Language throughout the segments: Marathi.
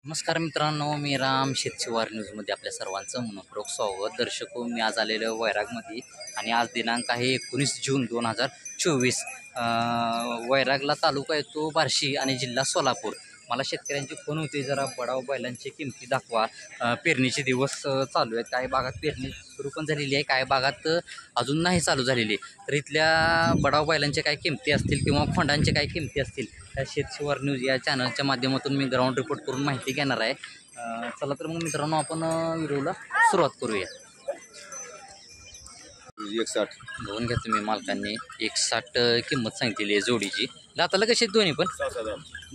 नमस्कार मित्रांनो, मी राम शेतशिवार न्यूजमध्ये आपल्या सर्वांचं मनपूर्वक स्वागत. दर्शको, मी आज आलेलो वैरागमध्ये आणि आज दिनांक आहे 19 जून 2024. वैरागला तालुका येतो बार्शी आणि जिल्हा सोलापूर. मला शेतकऱ्यांची फोन होती, जरा बडाव बैलांची किमती दाखवा. पेरणीचे दिवस चालू आहेत, काही भागात पेरणी सुरू पण झालेली आहे, काही भागात अजून नाही चालू झालेली. तर इथल्या बडाव बैलांच्या काय किमती असतील किंवा खोंडांच्या काय किमती असतील, त्या शेतशिवार न्यूज या चॅनलच्या माध्यमातून मी ग्राउंड रिपोर्ट करून माहिती घेणार आहे. चला तर मग मित्रांनो, आपण व्हिडिओला सुरुवात करूया. 160 बघून घ्या तुम्ही, मालकांनी 160 किंमत सांगितलेली आहे जोडीची. दाताला कशी दोन्ही पण?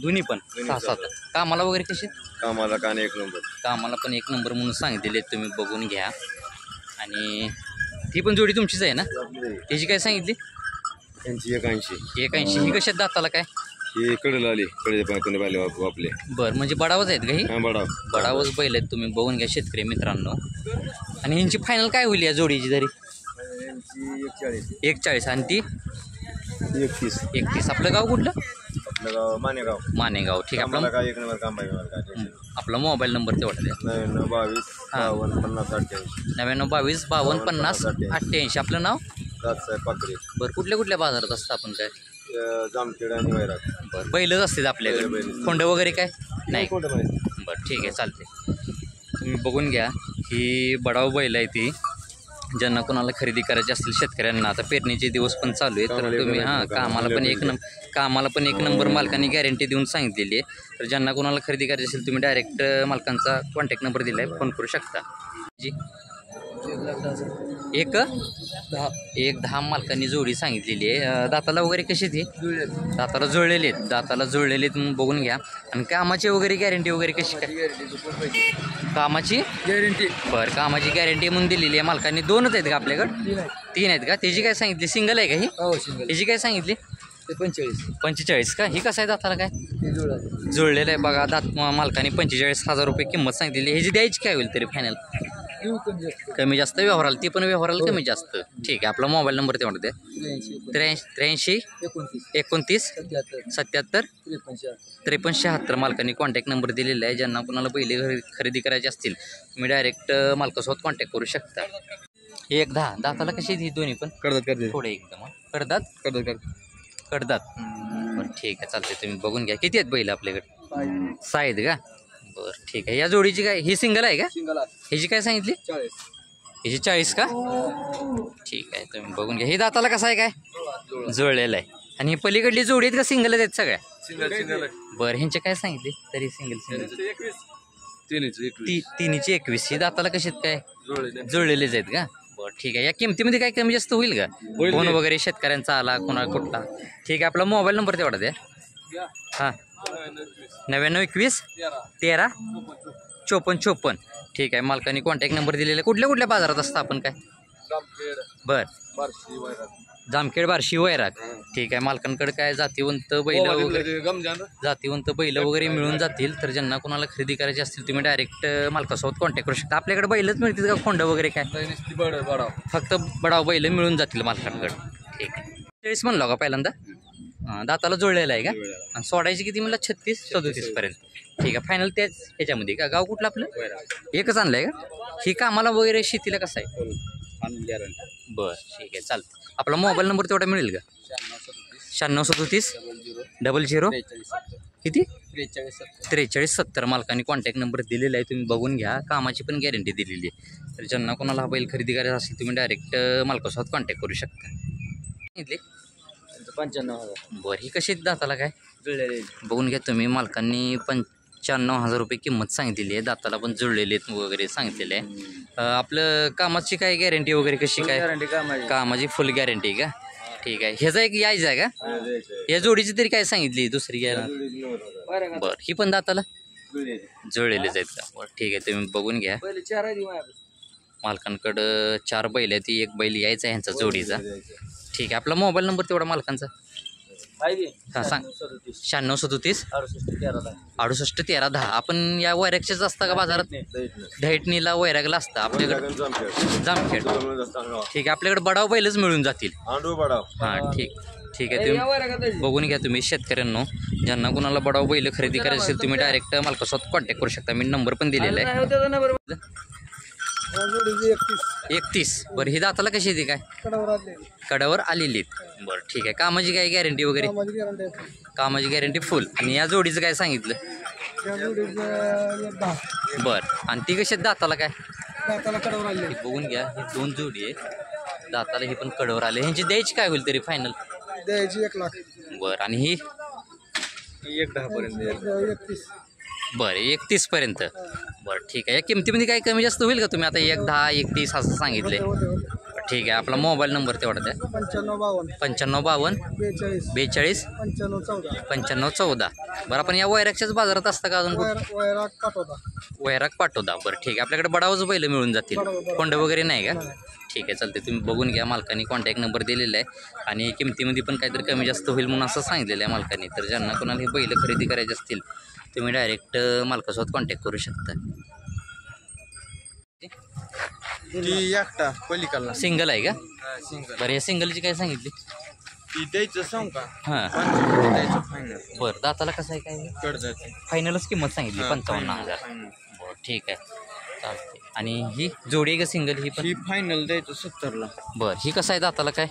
दोन्ही पण 6-7. कामाला वगैरे कशी? कामाला कान एक नंबर. कामाला पण 1 नंबर म्हणून सांगितलेले, तुम्ही बघून घ्या. आणि ती पण जोडी तुमचीच आहे ना? त्याची काय सांगितली? त्यांची 81. 81. ही कशात दाताला काय? हे कडेला आले, कडे कोणी पाहिले आपले. बरं, म्हणजे बडावच आहेत का ही? बडाव बडावच बैल आहेत, तुम्ही बघून घ्या शेतकरी मित्रांनो. आणि ह्यांची फायनल काय होईल या जोडीची तरी? 41. आणि ती 31. आपलं गाव कुठलं? आपलं गाव मानेगाव. मानेगाव. ठीक आहे. आपला एक नंबर काम पाहिजे. आपला मोबाईल नंबर तेवढा द्या. 99 52 99 22 52 50 88. आपलं नाव? दादसाहेब पाकरे. बरं, कुठल्या कुठल्या बाजारात असतं आपण काय? जामखेड आणि वैराग. बरं, बैलच असतात आपल्याकडे, खोंड वगैरे काय नाही? कोणतं माहिती? बरं, ठीक आहे, चालते. तुम्ही बघून घ्या, ही बडाव बैल आहे ती. ज्यांना कोणाला खरेदी करायची असतील शेतकऱ्यांना, आता पेरणीचे दिवस पण चालू आहे, तर तुम्ही कामाला पण एक नंबर मालकांनी गॅरंटी देऊन सांगितलेली आहे. तर ज्यांना कोणाला खरेदी करायची असेल, तुम्ही डायरेक्ट मालकांचा कॉन्टॅक्ट नंबर दिला आहे, फोन करू शकता. जी 1-10 मालकांनी जोडी सांगितलेली आहे. दाताला वगैरे कशी ती? दाताला जुळलेले आहेत. दाताला जुळलेले आहेत म्हणून बघून घ्या. आणि कामाची वगैरे गॅरंटी वगैरे कशी काय? कामाची गॅरंटी. बरं, कामाची गॅरंटी म्हणून दिलेली आहे मालकांनी. 2च आहेत का आपल्याकडे? 3 आहेत का? त्याची काय सांगितली? सिंगल आहे का ही? त्याची काय सांगितली? 45 का? ही कसं आहे दाताला काय? जुळलेलं आहे बघा. दात मालकाने 45,000 रुपये किंमत सांगितलेली. ह्याची द्यायची काय होईल तरी फायनल? कमी जास्त व्यवहाराला, ती पण व्यवहाराला कमी जास्त. ठीक आहे. आपला मोबाईल नंबर तेवढा द्या. 83 29 77 53 76. मालकांनी कॉन्टॅक्ट नंबर दिलेला आहे. ज्यांना कोणाला बैल खरेदी करायचे असतील, तुम्ही डायरेक्ट मालकासोबत कॉन्टॅक्ट करू शकता. 1-10. दाताला कशी ती दोन्ही पण? करतात थोडे एकदम कडदात. बरं, ठीक आहे, चालते. तुम्ही बघून घ्या. किती आहेत बैल आपल्याकडे? 6 आहेत का? बरं, ठीक आहे. या जोडीची काय, ही सिंगल आहे का? ह्याची काय सांगितली? 40. 40 का? ठीक आहे, तुम्ही बघून घ्या. हे दाताला कसं आहे काय? जुळलेलं आहे. आणि ही पलीकडली जोडी आहेत का सिंगल आहेत सगळ्या? सिंगल. बरं, ह्यांचे काय सांगितले तरी? सिंगल तिन्हीची 21. ही दाताला कशी आहेत काय? जुळलेलेच आहेत का? बरं, ठीक आहे. या किमतीमध्ये काय कमी जास्त होईल का? फोन वगैरे शेतकऱ्यांचा आला, कोणाला कुठला? ठीक आहे. आपला मोबाईल नंबर तेवढा द्या. हां, 99 21 13 54 54. ठीक आहे. मालकाने कॉन्टॅक्ट नंबर दिलेला. कुठल्या बाजारात असतं आपण काय? बरं, जामखेड बार्शी वैराग. ठीक आहे. मालकांकडे काय जातीवंत बैल वगैरे मिळून जातील. तर ज्यांना कोणाला खरेदी करायची असतील, तुम्ही डायरेक्ट मालकासोबत कॉन्टॅक्ट करू शकता. आपल्याकडे बैलच मिळतील का, खोंड वगैरे काय? फक्त बडाव बैल मिळून जातील मालकांकडे. ठीक आहे. 40 म्हणलो का पहिल्यांदा? दाताला जुळलेला आहे का? आणि सोडायची किती म्हणलं? 36-37 पर्यंत. ठीक आहे. फायनल त्याच ह्याच्यामध्ये का? गाव कुठलं आपलं? एकच आणलं आहे का? ही कामाला वगैरे शेतीला कसं आहे? बरं, ठीक आहे, चालतं. आपला मोबाईल नंबर तेवढा मिळेल का? 96 37 00 किती? 43 70. मालकाने कॉन्टॅक्ट नंबर दिलेला आहे, तुम्ही बघून घ्या. कामाची पण गॅरंटी दिलेली आहे. तर ज्यांना कोणाला हा बैल खरेदी करायचा असेल, तुम्ही डायरेक्ट मालकासोबत कॉन्टॅक्ट करू शकता. सांगितले 95,000. बरं, ही कशी दाताला काय? बघून घ्या तुम्ही. मालकांनी 95,000 रुपये किंमत सांगितलेली आहे. दाताला पण जुळलेले वगैरे सांगितलेलं आहे. आपलं कामाची काय गॅरंटी वगैरे कशी काय? कामाची फुल गॅरंटी का? ठीक आहे. ह्याचा एक यायचं आहे का? या जोडीची तरी काय सांगितली दुसरी घ्यायला? बरं, ही पण दाताला जुळलेलेच आहेत का? बरं, ठीक आहे. तुम्ही बघून घ्या. मालकांकडं 4 बैल आहेत. एक बैल यायचा आहे ह्यांचा जोडीचा. ठीक आहे. आपला मोबाईल नंबर तेवढा मालकांचा? हां, सांग. 96 37 68 13 10. आपण या वैरागचेच असता का बाजारात? ढैटणीला वैरागला असतं आपल्याकडे. जामखेड. ठीक आहे. आपल्याकडे बडाव बैलच मिळून जातील. हां, ठीक ठीक आहे, तुम्ही बघून घ्या तुम्ही शेतकऱ्यांनो. ज्यांना कुणाला बडाव बैल खरेदी करायची असेल तुम्ही डायरेक्ट मालकासोबत कॉन्टॅक्ट करू शकता. मी नंबर पण दिलेला आहे. 31. बरं ही दाताला कशी येते काय? कडावर आलेली आहेत. बरं ठीक आहे. कामाची काय गॅरंटी वगैरे? कामाची गॅरंटी फुल. आणि या जोडीचं काय सांगितलं? बरं आणि ती कशी आहेत दाताला काय? बघून घ्या, हे 2 जोडी आहे दाताला. हे पण कडवर आले. ह्यांची द्यायची काय होईल तरी फायनल? द्यायची 1 लाख. बरं आणि ही 1.10 पर्यंत. बरं 31 पर्यंत. बरं ठीक आहे. या किमतीमध्ये काय कमी जास्त होईल का? तुम्ही आता 1.10 31 असं सांगितले. ठीक आहे. आपला मोबाईल नंबर तेवढा द्या. 9552 42 95 14. बरं आपण या वैरागच्याच बाजारात असता का अजून? वैराग पाठवता. बरं ठीक आहे. आपल्याकडे बडावच बैल मिळून जातील, कोंड वगैरे नाही का? ठीक आहे चालते. तुम्ही बघून घ्या. मालकाने कॉन्टॅक्ट नंबर दिलेला आहे आणि किमतीमध्ये पण काहीतरी कमी जास्त होईल म्हणून असं सांगितलेलं आहे मालकाने. तर ज्यांना कोणाला हे बैल खरेदी करायचे असतील तुम्ही डायरेक्ट मालकासोबत कॉन्टॅक्ट करू शकता. ती एकटा पलीकडला सिंगल आहे का? सिंगल. बरं या सिंगलची काय सांगितली? ती द्यायचं सांग का? हां 55 द्यायचं फायनल. बरं दाताला कसं आहे काय? कडजाची फायनलच किंमत सांगितली 55,000. बरं ठीक आहे चालते. आणि ही जोडी आहे का सिंगल? ही पण ही फायनल द्यायचं 70ला. बरं ही कसं आहे दाताला काय?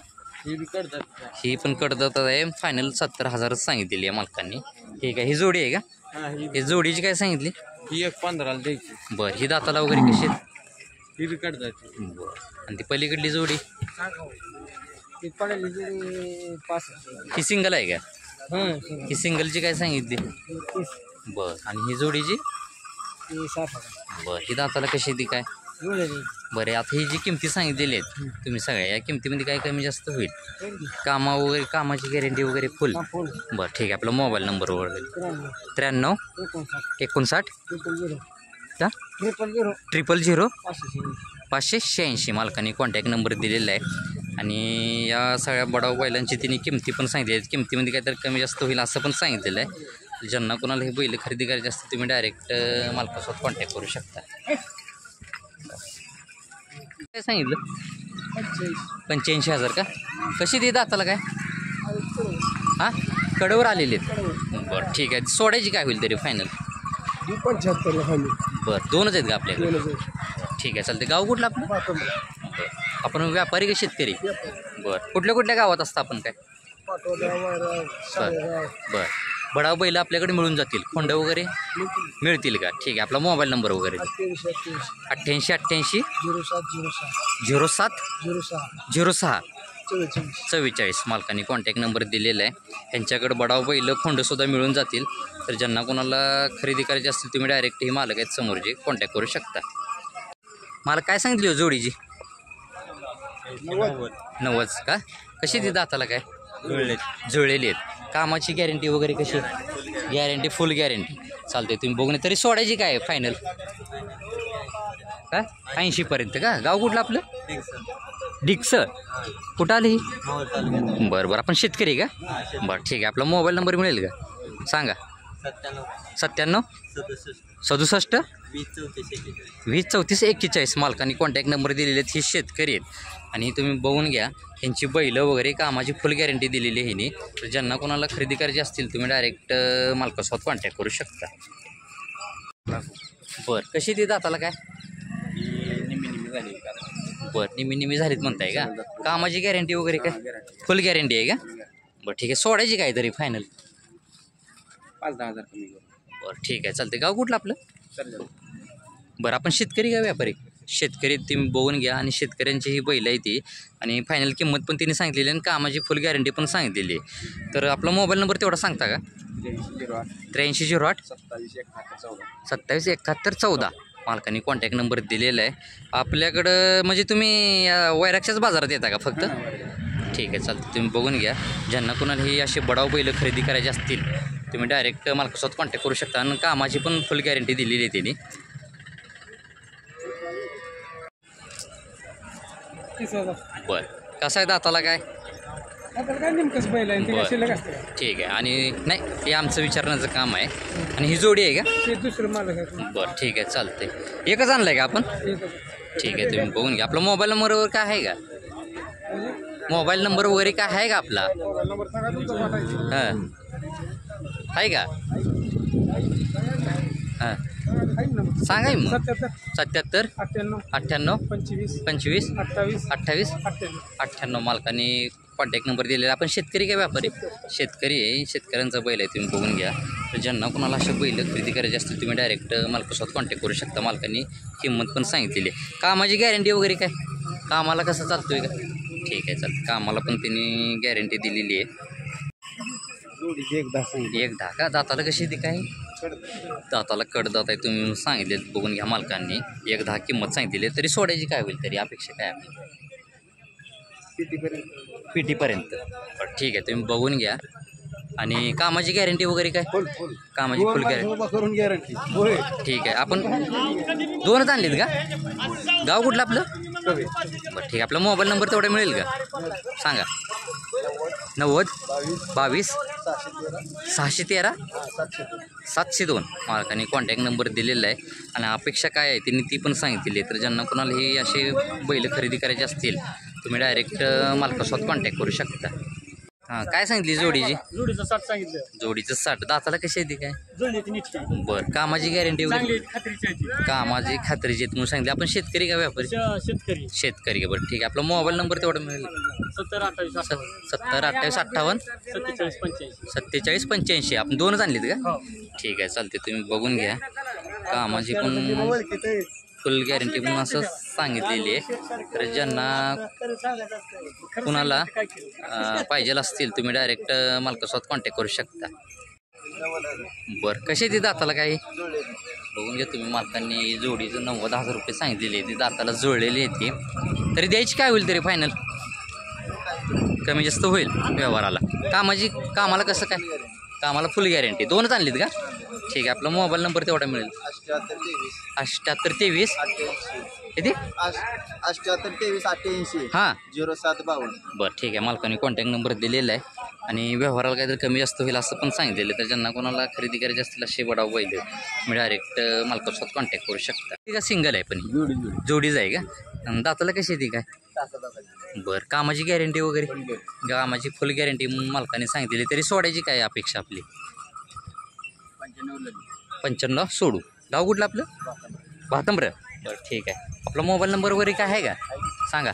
ही बी कडजाची. ही पण कडदात आहे. फायनल 70,000च सांगितलेली आहे मालकांनी. ठीक आहे. ही जोडी आहे का? हा ही ही जोडीची काय सांगितली? 1.15ला द्यायची. बरं ही दाताला वगैरे कशी आहेत? ही बी कडजाची. बरं आणि ती पलीकडली जोडी ही सिंगल आहे का? ही सिंगलची काय सांगितली? बरं आणि ही जोडीची? बरं ही दाताला कशी ती काय? बरं आता ही जी किमती सांगितलेली आहेत तुम्ही सगळ्या, या किमतीमध्ये काय कमी जास्त होईल? कामा वगैरे कामाची गॅरंटी वगैरे फुल? बरं ठीक आहे. आपला मोबाईल नंबर वगैरे 93 59 का 000 586 मालकाने कॉन्टॅक्ट नंबर दिलेला आहे. आणि या सगळ्या बडाव बैलांची तिने किमती पण सांगितली आहेत. किमतीमध्ये काहीतरी कमी जास्त होईल असं पण सांगितलेलं आहे. ज्यांना कोणाला हे बैल खरेदी करायचे असते तुम्ही डायरेक्ट मालकासोबत कॉन्टॅक्ट करू शकता. काय सांगितलं? 85,000 का? कशी दे दाताला काय? हां कडवर आलेले आहेत. बरं ठीक आहे. सोडायची काय होईल तरी फायनल? 75. बरं 2च आहेत का आपल्याकडे? ठीक आहे चालते. गाव कुठलं आपलं? बरं आपण व्यापारी का शेतकरी? बरं कुठल्या कुठल्या गावात असतं आपण काय? बरं बडाव बैल आपल्याकडे मिळून जातील, खोंड वगैरे मिळतील का? ठीक आहे. आपला मोबाईल नंबर वगैरे 88 07 06 44 मालकाने कॉन्टॅक्ट नंबर दिलेला आहे. यांच्याकडे बडाव बैल खोंडसुद्धा मिळून जातील. तर ज्यांना कोणाला खरेदी करायची असतील तुम्ही डायरेक्ट ही मालक आहेत समोरचे कॉन्टॅक्ट करू शकता. मला काय सांगितली हो जोडीची? 90 का? कशी ती दाताला काय? जुळलेली आहेत. कामाची गॅरंटी वगैरे कशी? गॅरंटी फुल गॅरंटी. चालते. तुम्ही बघून तरी सोडायची काय फायनल? का 80 पर्यंत का? गाव कुठलं आपलं? डिक्स. कुठं आली ही? बरं बरं आपण शेतकरी का? बरं ठीक आहे. आपला मोबाईल नंबर मिळेल का? सांगा. 97 67 20 34 41 मालकाने कॉन्टॅक्ट नंबर दिलेले आहेत. ही शेतकरी आहेत आणि तुम्ही बघून घ्या. यांची बैलं वगैरे कामाची फुल गॅरंटी दिलेली आहे हिने. तर ज्यांना कोणाला खरेदी करायची असतील तुम्ही डायरेक्ट मालकासोबत कॉन्टॅक्ट करू शकता. बरं कशी ती दाताला काय? बरं निम्मी झालीत म्हणताय का? कामाची गॅरंटी वगैरे काय? फुल गॅरंटी आहे का? बरं ठीक आहे. सोडायची काय तरी फायनल? 5-10 हजार कमी. बरं ठीक आहे चालते. गाव कुठलं आपलं? बरं आपण शेतकरी का व्यापारी? शेतकरी. तुम्ही बघून घ्या. आणि शेतकऱ्यांची ही बैल आहे ती आणि फायनल किंमत पण तिने सांगितलेली आणि कामाची फुल गॅरंटी पण सांगितलेली आहे. तर आपला मोबाईल नंबर तेवढा सांगता का? 83 08 27 71 14 मालकाने कॉन्टॅक्ट नंबर दिलेला आहे. आपल्याकडं म्हणजे तुम्ही वैरागच्याच बाजारात येता का फक्त? ठीक आहे चालतं. तुम्ही बघून घ्या. ज्यांना कोणाला ही असे बडाव बैल खरेदी करायचे असतील तुम्ही डायरेक्ट मालकासोबत कॉन्टॅक्ट करू शकता. आणि कामाची पण फुल गॅरंटी दिलेली आहे तिने. बरं कसं आहे दाताला काय? ठीक आहे. आणि नाही हे आमचं विचारण्याचं काम आहे. आणि ही जोडी आहे का? दुसरं मालक आहे. बरं ठीक आहे चालते. एकच आणलं आहे का आपण? ठीक आहे. तुम्ही बघून घ्या. आपला मोबाईल नंबरवर काय आहे का? मोबाईल नंबर वगैरे काय आहे का आपला? नंबर सांगा तुमचा वाटायचा. हां आहे का? हां आहे नंबर सांगा की मग. 77 77 98 98 25 25 28 28 98. 98 मालकाने कॉन्टॅक्ट नंबर दिलेला. आपण शेतकरी काय व्यापारी? शेतकरी आहे. शेतकऱ्यांचा बैल आहे, तुम्ही बघून घ्या. तर ज्यांना कोणाला अशा बैल खरेदी करायची असतील तुम्ही डायरेक्ट मालकासोबत कॉन्टॅक्ट करू शकता. मालकाने किंमत पण सांगितलेली आहे. कामाची गॅरंटी वगैरे काय? कामाला कसं चालतोय का? ठीक आहे चालतं. कामाला पण त्यांनी गॅरंटी दिलेली आहे. जोडीचे 1 10 सांगितले. 1 10 का? दाताला कशी ती काय? दाताला कडदात आहे, तुम्ही सांगितले बघून घ्या. मालकांनी 1 10 किंमत सांगितलेली आहे. तरी सोडायची काय होईल तरी अपेक्षा काय आपली? पीटीपर्यंत. बरं ठीक आहे, तुम्ही बघून घ्या. आणि कामाची गॅरंटी वगैरे काय? कामाची फुल गॅरंटी करून गॅरंटी. ठीक आहे. आपण 2च आणलीत का? गाव कुठलं आपलं? बरं ठीक आहे. आपला मोबाईल नंबर तेवढा मिळेल का? सांगा. 90 22 613 702 मालकाने कॉन्टॅक्ट नंबर दिलेला आहे. आणि अपेक्षा काय आहे त्यांनी ती पण सांगितलेली आहे. तर ज्यांना कोणाला हे असे बैल खरेदी करायचे असतील तुम्ही डायरेक्ट मालकासोबत कॉन्टॅक्ट करू शकता. हां काय सांगितली जोडीची? जोडीचं 60 सांगितलं. जोडीचं 60. दाताला कशी आहे ती काय? जोडीची नीट बरं कामाची गॅरंटी वगैरे? खात्रीची आहे. कामाची खात्रीची म्हणून सांगितली. आपण शेतकरी का व्यापारी? शेतकरी. शेतकरी का? बरं ठीक आहे. आपला मोबाईल नंबर तेवढा मिळेल? 70 28 70 28 58 47 85. 47 85. आपण 2च आणलीत का? हो. ठीक आहे चालते. तुम्ही बघून घ्या. कामाची पण फुल गॅरंटी पण असं सांगितलेली आहे. तर ज्यांना कुणाला पाहिजे असतील तुम्ही डायरेक्ट मालकासोबत कॉन्टॅक्ट करू शकता. बरं कशी ती दाताला काय? बघून घ्या तुम्ही. मालकांनी जोडीचं 90,000 रुपये सांगितलेली आहे. ती दाताला जुळलेली आहे ती. तरी द्यायची काय होईल तरी फायनल? कमी जास्त होईल व्यवहाराला. कामाला कसं काय? कामाला फुल गॅरंटी. 2च आणलीत का? ठीक आहे. आपला मोबाईल नंबर तेवढा मिळेल? 78 23 किती? 78 23 88 हां 07 52. बरं ठीक आहे. मालकाने कॉन्टॅक्ट नंबर दिलेला आहे. आणि व्यवहाराला काहीतरी कमी जास्त होईल असं पण सांगितलेलं आहे. तर ज्यांना कोणाला खरेदी करायची असतील असे बडाव बैल तुम्ही डायरेक्ट मालकासोबत कॉन्टॅक्ट करू शकता. ठीक आहे. सिंगल आहे पण जोडीच आहे का? आणि दाताला कशी येते काय? बरं कामाची गॅरंटी वगैरे? कामाची फुल गॅरंटी म्हणून मालकाने सांगितलेली. तरी सोडायची काय अपेक्षा आपली? 95 सोडू. गाव कुठलं आपलं? भातंब्र. बरं ठीक आहे. आपला मोबाईल नंबर वगैरे काय आहे का? सांगा.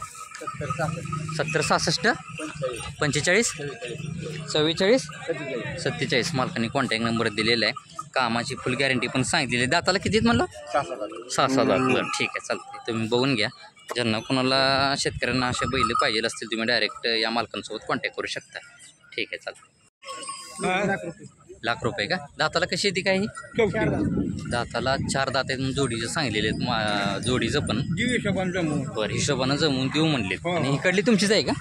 70 66 45 44 47 मालकाने कॉन्टॅक्ट नंबर दिलेला आहे. कामाची फुल गॅरंटी पण सांगितलेली. दाताला कितीत म्हणलं? 6 दात. बरं ठीक आहे चालते. तुम्ही बघून घ्या. ज्यांना कोणाला शेतकऱ्यांना अशा बैल पाहिजे असतील तुम्ही डायरेक्ट या मालकांसोबत कॉन्टॅक्ट करू शकता. ठीक आहे चालतं. लाख रुपये का? दाताला कशी येते काय? दाताला 4 दात आहेत म्हणून जोडीचं सांगितलेले आहेत. जोडीचं पण बरं हिशोबानं जमवून देऊ म्हणले. आणि हिकडली तुमचीच आहे का?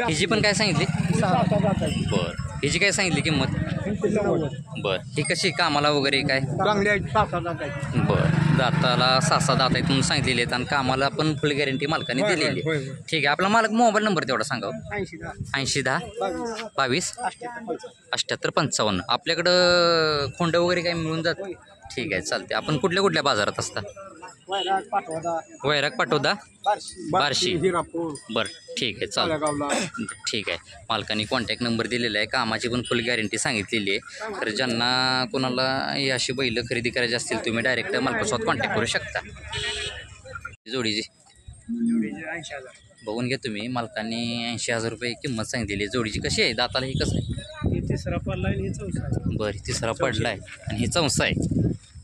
हिची पण काय सांगितली? बरं हिची काय सांगितली किंमत? बरं ही कशी कामाला वगैरे काय? बरं दाताला 6 दात आहेत म्हणून सांगितलेले आहेत. आणि कामाला पण फुल गॅरंटी मालकाने दिलेली आहे. ठीक आहे. आपला मालक मोबाईल नंबर तेवढा सांगा. 80 10 22 78 55. आपल्याकडं खोंड वगैरे काही मिळून जात? ठीक आहे चालते. आपण कुठल्या बाजारात असता? वैराग पाटोदा बार्शी. बरं ठीक आहे चालतं. ठीक आहे. मालकाने कॉन्टॅक्ट नंबर दिलेला आहे. कामाची पण फुल गॅरंटी सांगितलेली आहे. तर ज्यांना कोणाला ही अशी बैल खरेदी करायची असतील तुम्ही डायरेक्ट मालकासोबत कॉन्टॅक्ट करू शकता. जोडीची बघून घ्या तुम्ही. मालकाने 80,000 रुपये किंमत सांगितलेली. जोडीची कशी आहे? दाताला ही कसं आहे? तिसरा पडला आणि हे चौथा आहे. बरं तिसरा पडला आहे आणि हे चौसा आहे.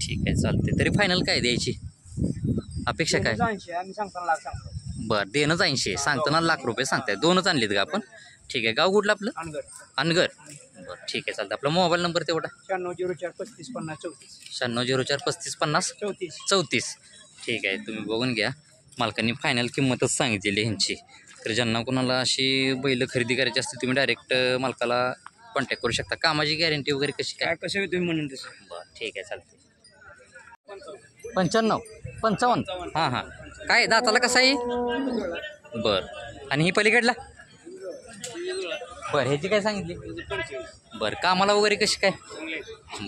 ठीक आहे चालते. तरी फायनल काय द्यायची अपेक्षा काय? 80 आम्ही सांगताना लाख सांगतो. बरं देणंच 80 सांगताना लाख रुपये सांगताय. 2च आणलीत का आपण? ठीक आहे. गाव कुठलं आपलं? अनगर. बरं ठीक आहे चालतं. आपला मोबाईल नंबर तेवढा? 96 04 35 50 34. 96 04 35 50 34. ठीक आहे. तुम्ही बघून घ्या. मालकांनी फायनल किंमतच सांगितलेली ह्यांची. तर ज्यांना कोणाला अशी बैल खरेदी करायची असते तुम्ही डायरेक्ट मालकाला कॉन्टॅक्ट करू शकता. कामाची गॅरंटी वगैरे कशी काय? कसं तुम्ही म्हणून तसं. बरं ठीक आहे चालते. 95 55. हां हां काय दाताला कसं आहे? बरं आणि ही पलीकडला? बरं ह्याची काय सांगितली? बरं कामाला वगैरे कशी काय?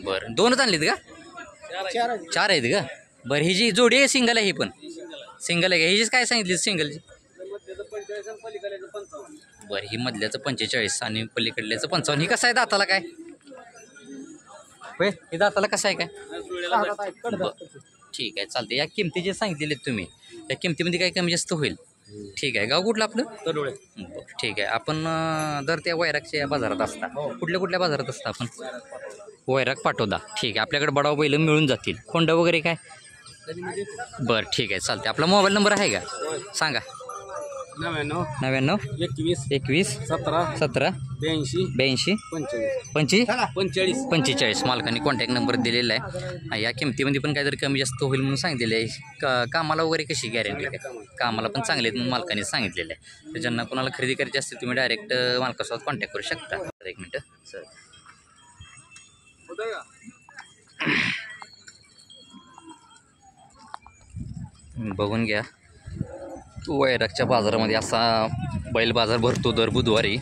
बरं 2च आणलीत का? 4 आहेत का? बरं ही जी जोडी आहे सिंगल आहे? ही पण सिंगल आहे का? ह्याचीच काय सांगितली सिंगलची? बरं, ही मधल्याचं 45 आणि पलीकडल्याचं 55. ही कसं आहे दाताला काय? होय, हे दाताला कसं आहे काय? बरं, ठीक आहे, चालते. या किमती जे सांगितलेले तुम्ही, या किमतीमध्ये काय कमी जास्त होईल? ठीक आहे. गाव कुठलं आपलं? तडोळे. बरं, ठीक आहे. आपण दर त्या वैरागच्या बाजारात असता, कुठल्या कुठल्या बाजारात असता आपण? वैराग पाटोदा. ठीक आहे. आपल्याकडे बडाव बैल मिळून जातील. खोंड वगैरे काय? बरं, ठीक आहे, चालते. आपला मोबाईल नंबर आहे का? सांगा. 99 99 21 21 17 17 82 82 45 25 45 मालकांनी कॉन्टॅक्ट नंबर दिलेला आहे. या किमतीमध्ये पण काहीतरी कमी जास्त होईल म्हणून सांगितलेलं आहे. कामाला वगैरे कशी गॅरंटी काय? कामाला पण चांगले आहेत म्हणून मालकाने सांगितलेलं आहे. तर ज्यांना कोणाला खरेदी करायची असते तुम्ही डायरेक्ट मालकासोबत कॉन्टॅक्ट करू शकता. एक मिनटं सर, बघून घ्या. वैरागच्या बाजारामध्ये असा बैल बाजार भरतो दर बुधवारी.